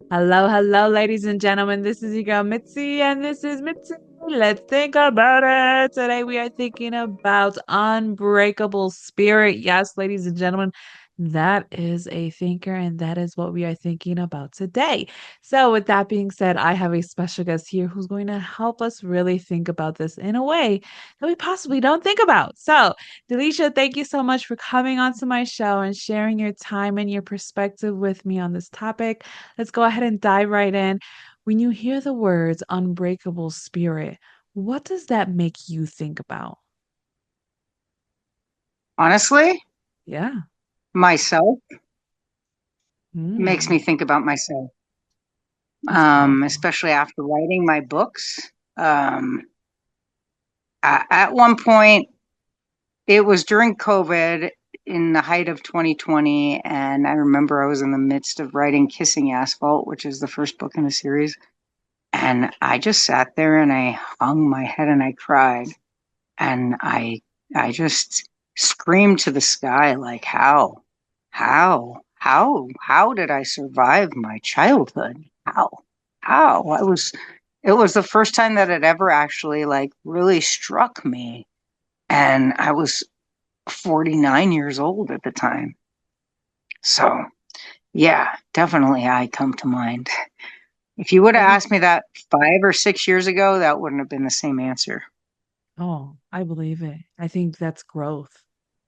Hello, hello, ladies and gentlemen. This is your girl Mitzi, and this is Mitzi. Let's think about it. Today we are thinking about Unbreakable Spirit. Yes, ladies and gentlemen, that is a thinker, and that is what we are thinking about today. So, with that being said, I have a special guest here who's going to help us really think about this in a way that we possibly don't think about. So, Delicia, thank you so much for coming onto my show and sharing your time and your perspective with me on this topic. Let's go ahead and dive right in. When you hear the words unbreakable spirit, what does that make you think about? Honestly, Yeah. myself makes Mm, me think about myself, that's powerful. especially after writing my books. Um, at one point, it was during COVID in the height of 2020, and I remember I was in the midst of writing Kissing Asphalt, which is the first book in the series. And I just sat there and I hung my head and I cried. And I just screamed to the sky, like, how did I survive my childhood? How? It was the first time that it ever actually like really struck me. And I was 49 years old at the time. So yeah, definitely I come to mind. If you would have Right? asked me that 5 or 6 years ago, that wouldn't have been the same answer. Oh, I believe it. I think that's growth.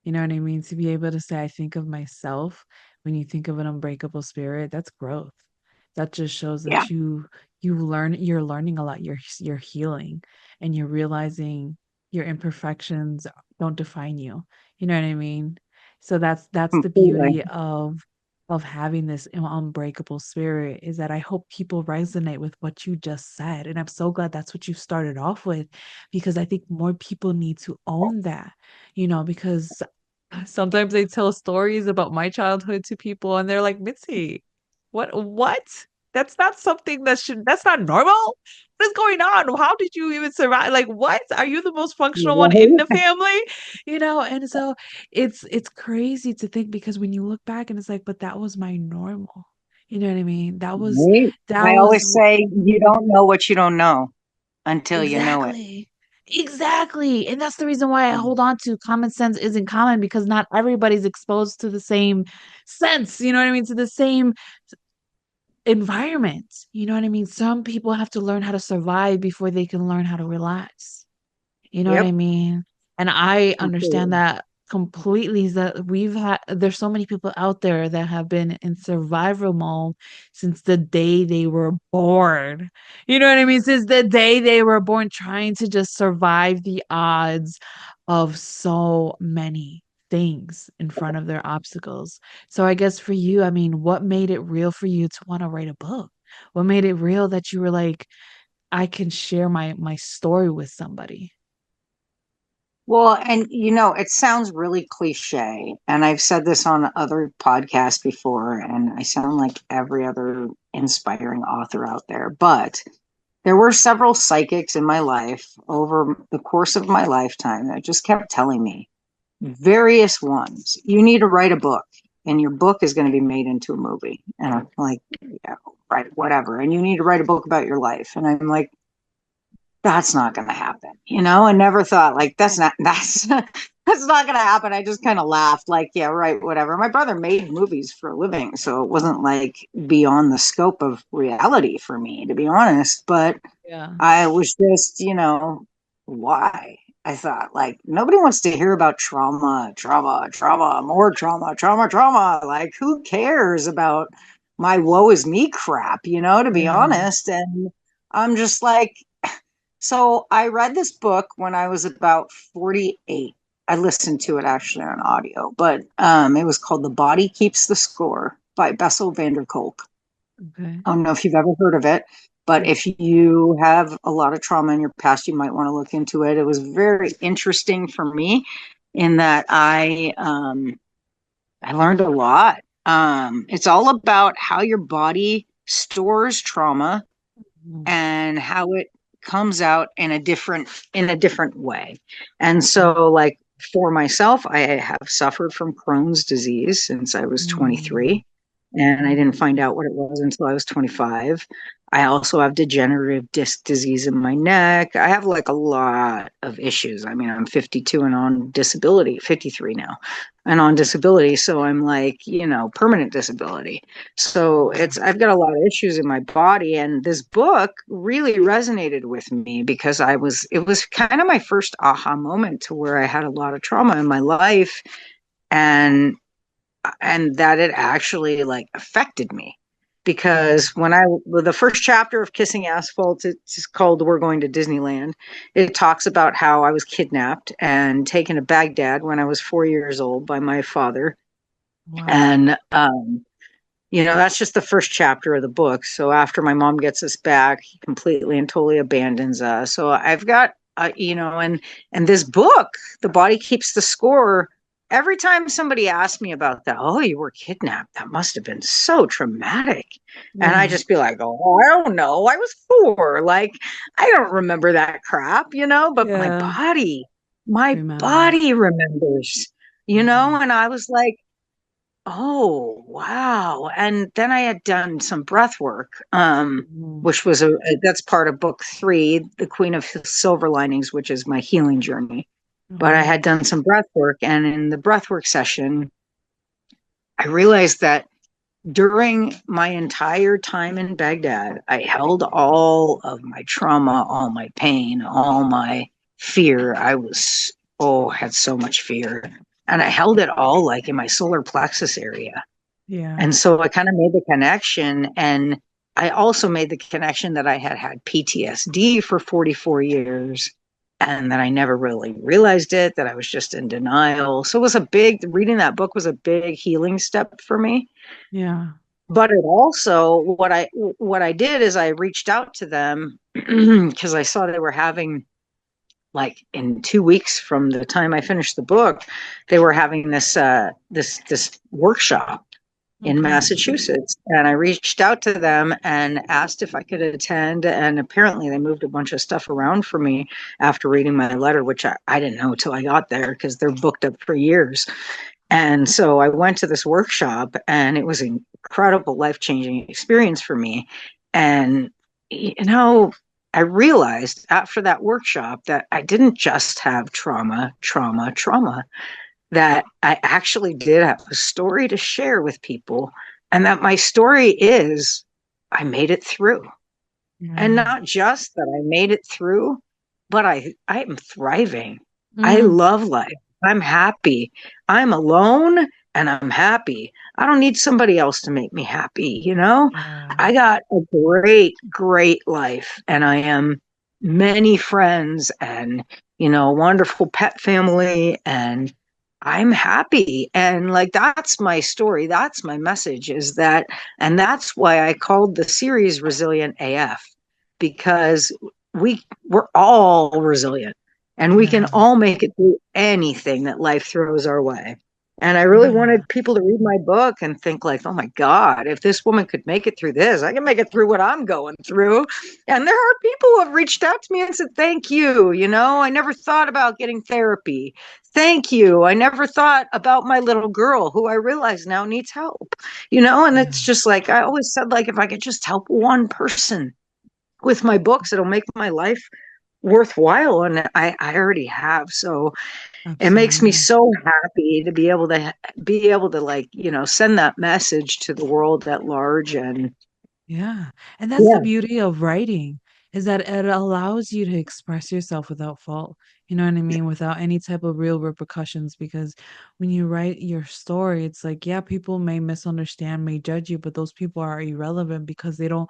You know what I mean? To be able to say, I think of myself when you think of an unbreakable spirit, that's growth. That just shows Yeah. that you're learning a lot. You're healing and you're realizing your imperfections don't define you. You know what I mean? So that's the Completely. beauty of having this unbreakable spirit is that I hope people resonate with what you just said. And I'm so glad that's what you started off with because I think more people need to own that, because sometimes I tell stories about my childhood to people and they're like, Mitzi, what? That's not normal. What is going on? How did you even survive? Like, what? Are you the most functional one in the Right? family? And so it's crazy to think because when you look back and it's like, but that was my normal. You know what I mean? Right. That I was always say you don't know what you don't know until you know it. Exactly. Exactly. And that's the reason why I hold on to common sense isn't common because not everybody's exposed to the same sense, you know what I mean? To the same environment. You know what I mean? Some people have to learn how to survive before they can learn how to relax. You know what I Yep. mean? And I understand Completely. that completely is that there's so many people out there that have been in survival mode since the day they were born. You know what I mean? Since the day they were born, trying to just survive the odds of so many things in front of their obstacles. So I guess for you, I mean, what made it real for you to want to write a book? What made it real that you were like, I can share my story with somebody? Well, and it sounds really cliche, and I've said this on other podcasts before, and I sound like every other inspiring author out there, but there were several psychics in my life over the course of my lifetime that just kept telling me various ones. You need to write a book, and your book is going to be made into a movie. And I'm like, yeah, right, whatever. And you need to write a book about your life. And I'm like, that's not going to happen. I never thought like that's that's not going to happen. I just kind of laughed, like, yeah, right, whatever. My brother made movies for a living, so it wasn't like beyond the scope of reality for me, to be honest. But Yeah. I was just, why? I thought, like, nobody wants to hear about more trauma. Like, who cares about my woe is me crap, to be Yeah. honest? And I'm just like, so I read this book when I was about 48. I listened to it actually on audio, but it was called The Body Keeps the Score by Bessel van der Kolk. Okay. I don't know if you've ever heard of it, but if you have a lot of trauma in your past, you might want to look into it. It was very interesting for me in that I learned a lot. It's all about how your body stores trauma Mm, and how it comes out in a different way. And mm, so, like, for myself, I have suffered from Crohn's disease since I was mm. 23. and I didn't find Mm. out what it was until I was 25. I also have degenerative disc disease in my neck. I have like a lot of issues. I mean, I'm 52 and on disability, 53 now, and on disability. So I'm like, permanent disability. So Wow. I've got a lot of issues in my body. And this book really resonated with me because it was kind of my first aha moment to where I had a lot of trauma in my life. And that it actually like affected me Yeah. because the first chapter of Kissing Asphalt, it's called We're Going to Disneyland. It talks about how I was kidnapped and taken to Baghdad when I was 4 years old by my father. Wow. And that's just the first chapter of the book. So after my mom gets us back, he completely and totally abandons us. So I've got, and this book, The Body Keeps the Score. Every time somebody asks me about that, oh, you were kidnapped. That must have been so traumatic. And I Yeah. just be like, oh, I don't know. I was 4. Like, I don't remember that crap, but Yeah. my Remembers. body remembers, Mhm. and I was like, oh, wow. And then I had done some breath work, Mhm. which was that's part of book 3, The Queen of Silver Linings, which is my healing journey. But I Oh. had done some breath work, and in the breath work session, I realized that during my entire time in Baghdad, I held all of my trauma, all my pain, all my fear. Had so much fear. And I held it all like in my solar plexus area. Yeah. And so I kind of made the connection. And I also made the connection that I had had PTSD for 44 years and that I never really realized it, that I was just in denial. So reading that book was a big healing step for me. Yeah. But it also, what I did is I reached out to them because I saw they were having, like, in 2 weeks from the time I finished the book, they were having this workshop in Okay. Massachusetts. And I reached out to them and asked if I could attend. And apparently they moved a bunch of stuff around for me after reading my letter, which I didn't know till I got there because they're booked up for years. And so I went to this workshop and it was an incredible life changing experience for me. And, I realized after that workshop that I didn't just have trauma, that I actually did have a story to share with people, and that my story is I made it through. And Yeah. not just that I made it through, but I am thriving. I Mm. love life. I'm happy. I'm alone and I'm happy. I don't need somebody else to make me happy. Yeah. I got a great, great life and I am many friends and, a wonderful pet family and I'm happy. And like that's my story. That's my message is that, and that's why I called the series Resilient AF, because we're all resilient and we can Yeah. all make it through anything that life throws our way. And I really Yeah. wanted people to read my book and think like, oh my God, if this woman could make it through this, I can make it through what I'm going through. And there are people who have reached out to me and said, thank you. I never thought about getting therapy. Thank you. I never thought about my little girl who I realize now needs help. And Yeah. it's just like I always said, like, if I could just help one person with my books, it'll make my life worthwhile. And I already have. So it makes me Absolutely. so happy to be able to like, send that message to the world at large. And Yeah. And that's the yeah, beauty of writing is that it allows you to express yourself without fault. You know what I mean? Without any type of real repercussions. Because when you write your story, it's like, yeah, people may misunderstand, may judge you, but those people are irrelevant because they don't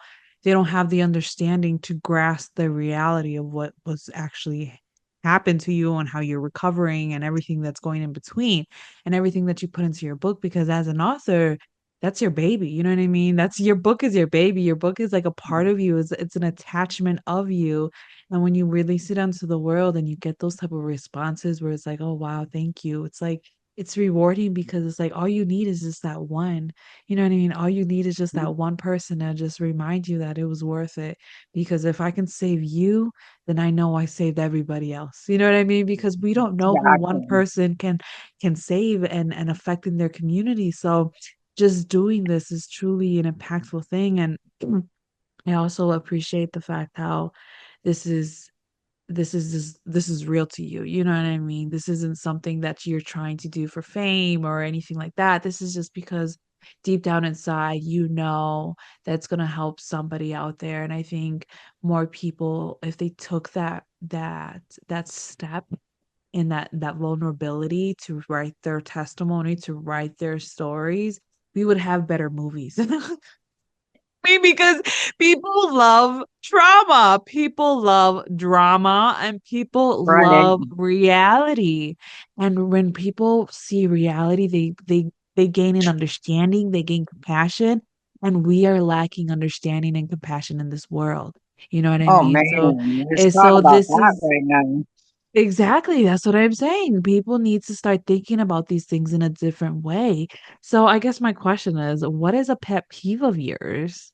have the understanding to grasp the reality of what was actually happened to you and how you're recovering and everything that's going in between and everything that you put into your book. Because as an author, that's your baby. You know what I mean? That's your book is your baby. Your book is like a part of you. It's an attachment of you. And when you release it onto the world and you get those type of responses where it's like, oh wow, thank you. It's like it's rewarding because it's like all you need is just that one. You know what I mean? All you need is just that one person to just remind you that it was worth it. Because if I can save you, then I know I saved everybody else. You know what I mean? Because we don't know who one exactly. person can save and affect in their community. So just doing this is truly an impactful thing. And I also appreciate the fact how this is this is real to you. You know what I mean? This isn't something that you're trying to do for fame or anything like that. This is just because deep down inside, you know that's going to help somebody out there. And I think more people, if they took that step in that vulnerability to write their testimony, to write their stories, we would have better movies. mean, because people love trauma, people love drama, and people Right. love reality. And when people see reality, they gain an understanding, they gain compassion, and we are lacking understanding and compassion in this world. You know what I Oh mean? man, let's And talk so about this that is right now. exactly that's what I'm saying. People need to start thinking about these things in a different way. So I guess my question is, what is a pet peeve of yours?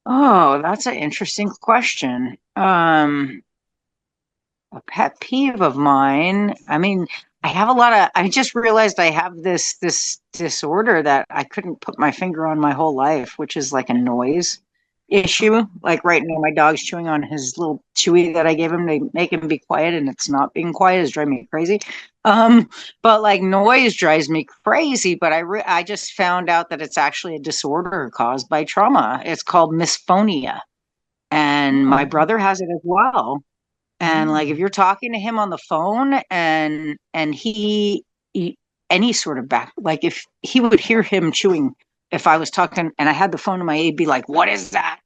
Oh, that's an interesting question. A pet peeve of mine. I mean, I have a lot of, I just realized I have this disorder that I couldn't put my finger on my whole life, which is like a noise issue. Like right now, my dog's chewing on his little chewy that I gave him to make him be quiet, and it's not being quiet. It's driving me crazy. But like noise drives me crazy. But I just found out that it's actually a disorder caused by trauma. It's called misphonia, and my Oh. brother has it as well. And like if Mm. you're talking to him on the phone and he any sort of back, like if he would hear him chewing, if I was talking and I had the phone in my ear, he'd be like, "What is that?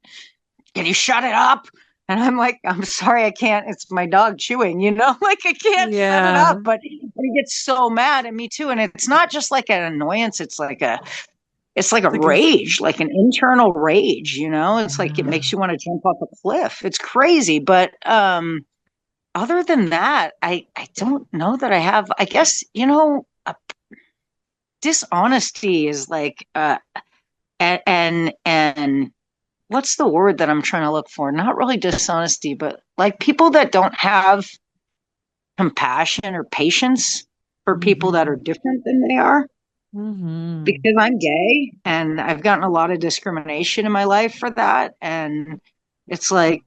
Can you shut it up?" And I'm like, "I'm sorry, I can't. It's my dog chewing, you know, like I can't shut it Yeah. up." But he gets so mad at me too. And it's not just like an annoyance, it's like a It's like it's rage, like an internal rage, you know? It's like it yeah. makes you want to jump off a cliff. It's crazy. But other than that, I don't know that I have. I guess, dishonesty is like and what's the word that I'm trying to look for? Not really dishonesty, but like people that don't have compassion or patience for people that are Mm-hmm. different than they are. Mm-hmm. Because I'm gay and I've gotten a lot of discrimination in my life for that. And it's like,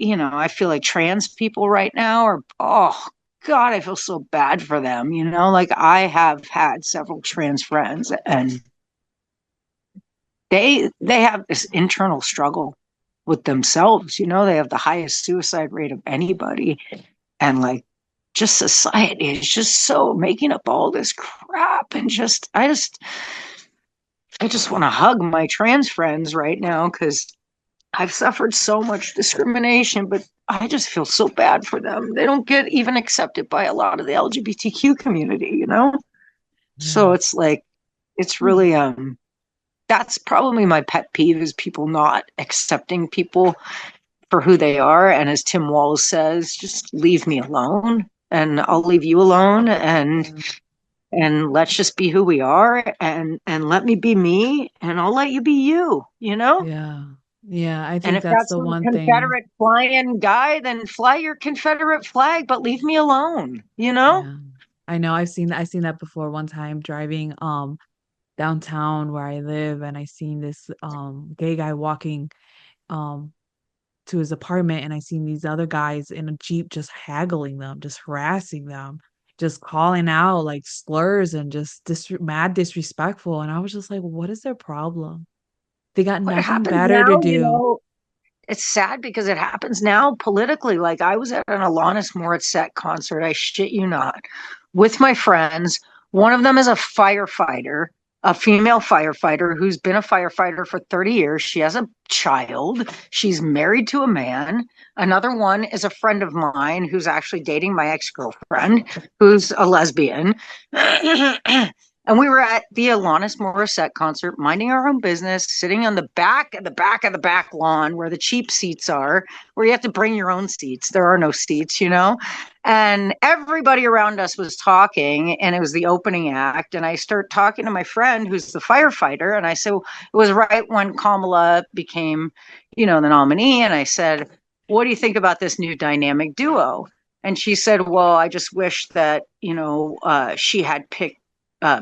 I feel like trans people right now are, oh God, I feel so bad for them. Like I have had several trans friends and they have this internal struggle with themselves. They have the highest suicide rate of anybody. And like, just society is just so making up all this crap and I just want to hug my trans friends right now because I've suffered so much discrimination, but I just feel so bad for them. They don't get even accepted by a lot of the LGBTQ community. So Yeah. it's like, it's Hmm. really, that's probably my pet peeve is people not accepting people for who they are. And as Tim Walls says, just leave me alone and I'll leave you alone. And Yeah. and let's just be who we are and let me be me and I'll let you be you. Yeah. Yeah. I And think if that's that's the some one thing. Confederate flying guy, then fly your Confederate flag, but leave me alone. Yeah. I know I've seen that before one time driving downtown where I live, and I seen this gay guy walking um to his apartment, and I seen these other guys in a Jeep just haggling them, just harassing them, just calling out like slurs and just mad disrespectful. And I was just like, what is their problem? They got What nothing happens better to now, do. it's sad because it happens now politically. Like I was at an Alanis Morissette concert, I shit you not, with my friends. One of them is a firefighter, a female firefighter who's been a firefighter for 30 years. She has a child. She's married to a man. Another one is a friend of mine who's actually dating my ex-girlfriend, who's a lesbian. And we were at the Alanis Morissette concert, minding our own business, sitting on the back lawn where the cheap seats are, where you have to bring your own seats. There are no seats. And everybody around us was talking, and it was the opening act. And I start talking to my friend who's the firefighter, and I said, it was right when Kamala became, the nominee. And I said, what do you think about this new dynamic duo? And she said, well, I just wish that, she had picked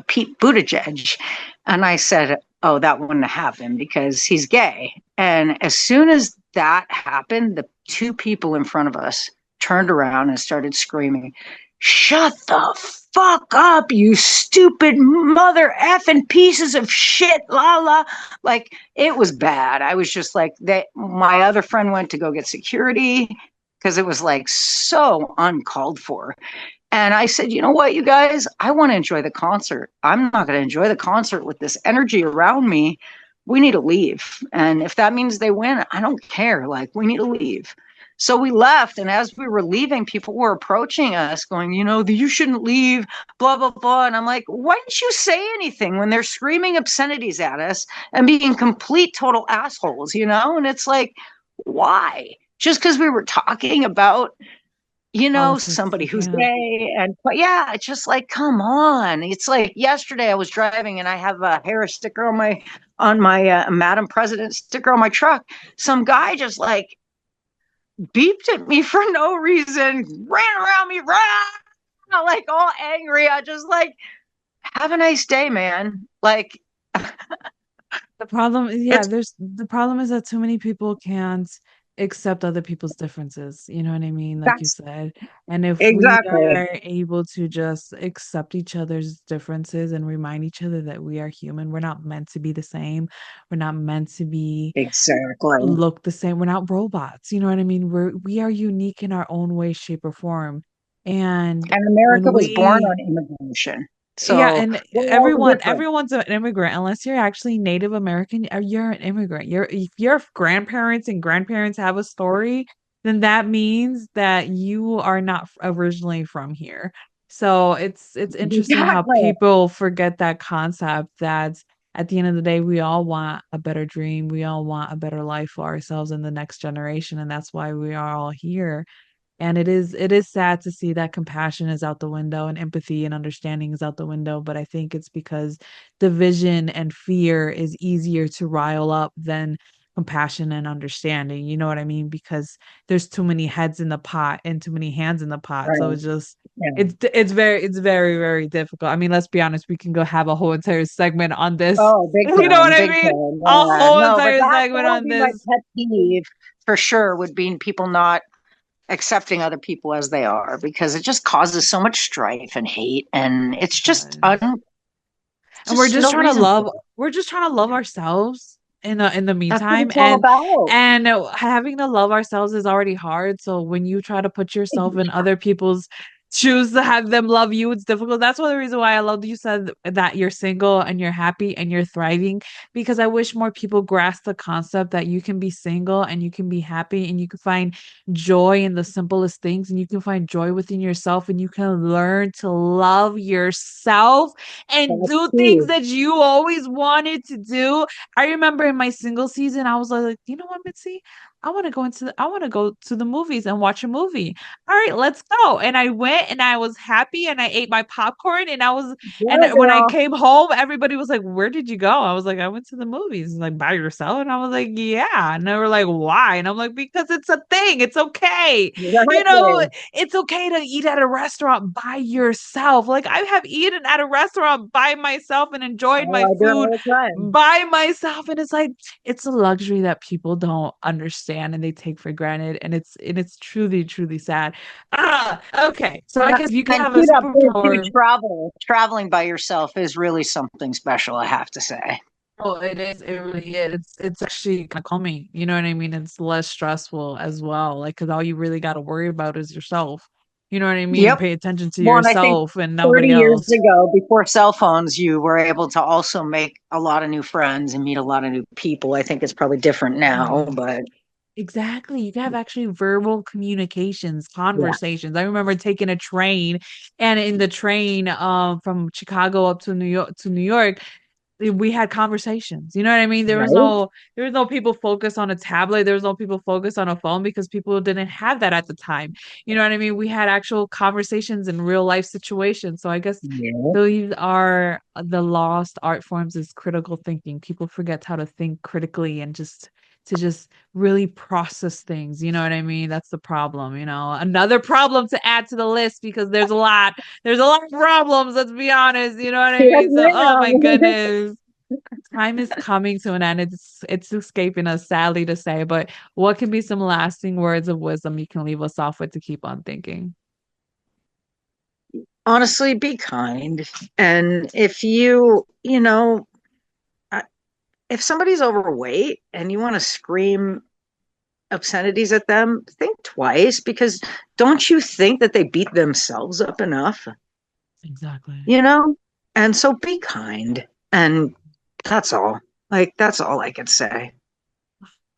Pete Buttigieg. And I said, oh, that wouldn't happen because he's gay. And as soon as that happened, the two people in front of us turned around and started screaming, shut the fuck up, you stupid mother effing pieces of shit, la la. Like, it was bad. I was just like, that. My other friend went to go get security because it was like so uncalled for. And I said, you know what, you guys, I want to enjoy the concert. I'm not going to enjoy the concert with this energy around me. We need to leave. And if that means they win, I don't care. Like, we need to leave. So we left. And as we were leaving, people were approaching us going, you shouldn't leave, blah, blah, blah. And I'm like, why didn't you say anything when they're screaming obscenities at us and being complete, total assholes? And it's like, why? Just because we were talking about Politics, somebody who's yeah. gay. And but yeah, it's just like, come on. It's like yesterday I was driving and I have a Harris sticker on my Madam President sticker on my truck. Some guy just like beeped at me for no reason, ran around me, like all angry. I just like, have a nice day, man. Like, The problem is, yeah, it's there's the problem is that too many people can't accept other people's differences. You know what I mean? Like you that's said. And if we exactly, are able to just accept each other's differences and remind each other that we are human, we're not meant to be the same. We're not meant to be exactly. look the same. We're not robots. You know what I mean? We are unique in our own way, shape, or form. And And America when was born we on immigration. yeah, So and we're all different. everyone's an immigrant unless you're actually Native American, you're an immigrant. If your grandparents and grandparents have a story, then that means that you are not originally from here. So it's interesting how Exactly. people forget that concept that at the end of the day, we all want a better dream. We all want a better life for ourselves and the next generation, and that's why we are all here. And it is sad to see that compassion is out the window and empathy and understanding is out the window, but I think it's because division and fear is easier to rile up than compassion and understanding. You know what I mean? Because there's too many heads in the pot and too many hands in the pot. So Right. it's just Yeah. it's very difficult. I mean, let's be honest, we can go have a whole entire segment on this. Oh, big You know what time, I big mean? time. A Yeah. whole No, but entire that segment would on be my this. pet peeve for sure, would be people not accepting other people as they are, because it just causes so much strife and hate, and it's And we're just just no trying to reason love for it. we're just trying to love ourselves in the That's what meantime, it's all and about. having to love ourselves is already hard, so when you try to put yourself in other people's shoes to have them love you, it's difficult. That's one of the reasons why I love that you said that you're single and you're happy and you're thriving, because I wish more people grasp the concept that you can be single and you can be happy and you can find joy in the simplest things and you can find joy within yourself and you can learn to love yourself and That's do things key. that you always wanted to do. I remember in my single season, I was like, you know what, Mitzi? I want to go to the movies and watch a movie. All right, let's go. And I went and I was happy and I ate my popcorn and and Yeah, when I girl. came home, everybody was like, where did you go? I was like, I went to the movies. And like, by yourself? And I was like, yeah. And they were like, why? And I'm like, because it's a thing. It's okay. You know, Exactly. it's okay to eat at a restaurant by yourself. Like I have eaten at a restaurant by myself and enjoyed Oh, my I do it food all the time. by myself. And it's like it's a luxury that people don't understand and they take for granted. And it's truly, truly sad. Okay. So I And, guess you can and have a to that point, too, superpower. traveling by yourself is really something special, I have to say. Oh, it is. It really is. It's actually kind of calming. You know what I mean? It's less stressful as well. Like, because all you really got to worry about is yourself. You know what I mean? And Yep. pay attention to Well, and I think yourself and 30 nobody years else. ago, before cell phones, you were able to also make a lot of new friends and meet a lot of new people. I think it's probably different now, Yeah. but Exactly. You can have actually verbal communications, yeah, conversations. I remember taking a train and in the train from Chicago up to New York, we had conversations. You know what I mean? right? There was no people focused on a tablet. There was no people focused on a phone because people didn't have that at the time. You know what I mean? We had actual conversations in real life situations. So I guess Yeah. these are the lost art forms is critical thinking. People forget how to think critically and just to just really process things. You know what I mean? That's the problem, Another problem to add to the list because there's a lot. There's a lot of problems, let's be honest. You know what I Yes, mean? So, oh my ma'am. goodness. Time is coming to an end. It's escaping us, sadly to say. But what can be some lasting words of wisdom you can leave us off with to keep on thinking? Honestly, be kind. And if uh, if somebody's overweight and you want to scream obscenities at them, think twice because don't you think that they beat themselves up enough? Exactly. You know? And so be kind. And that's all. Like, that's all I could say.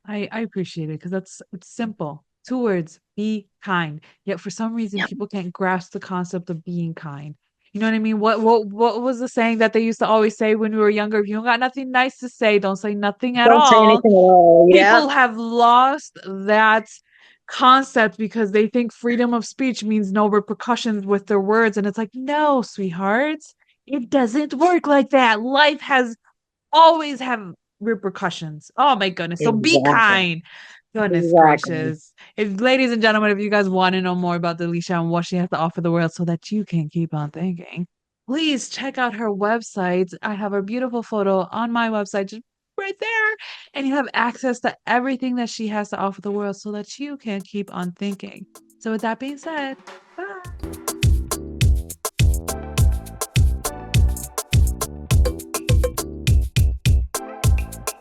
I appreciate it because it's simple. Two words, be kind. Yet for some reason Yeah. people can't grasp the concept of being kind. You know what I mean? What was the saying that they used to always say when we were younger? If you don't got nothing nice to say, don't say nothing at Don't say all. anything at all. Yeah. People have lost that concept because they think freedom of speech means no repercussions with their words. And it's like, no, sweethearts, it doesn't work like that. Life has always have repercussions. Oh my goodness. So be Exactly. kind. Goodness Exactly. gracious. If ladies and gentlemen, if you guys want to know more about Delicia and what she has to offer the world so that you can keep on thinking, please check out her website. I have a beautiful photo on my website just right there. And you have access to everything that she has to offer the world so that you can keep on thinking. So with that being said, bye.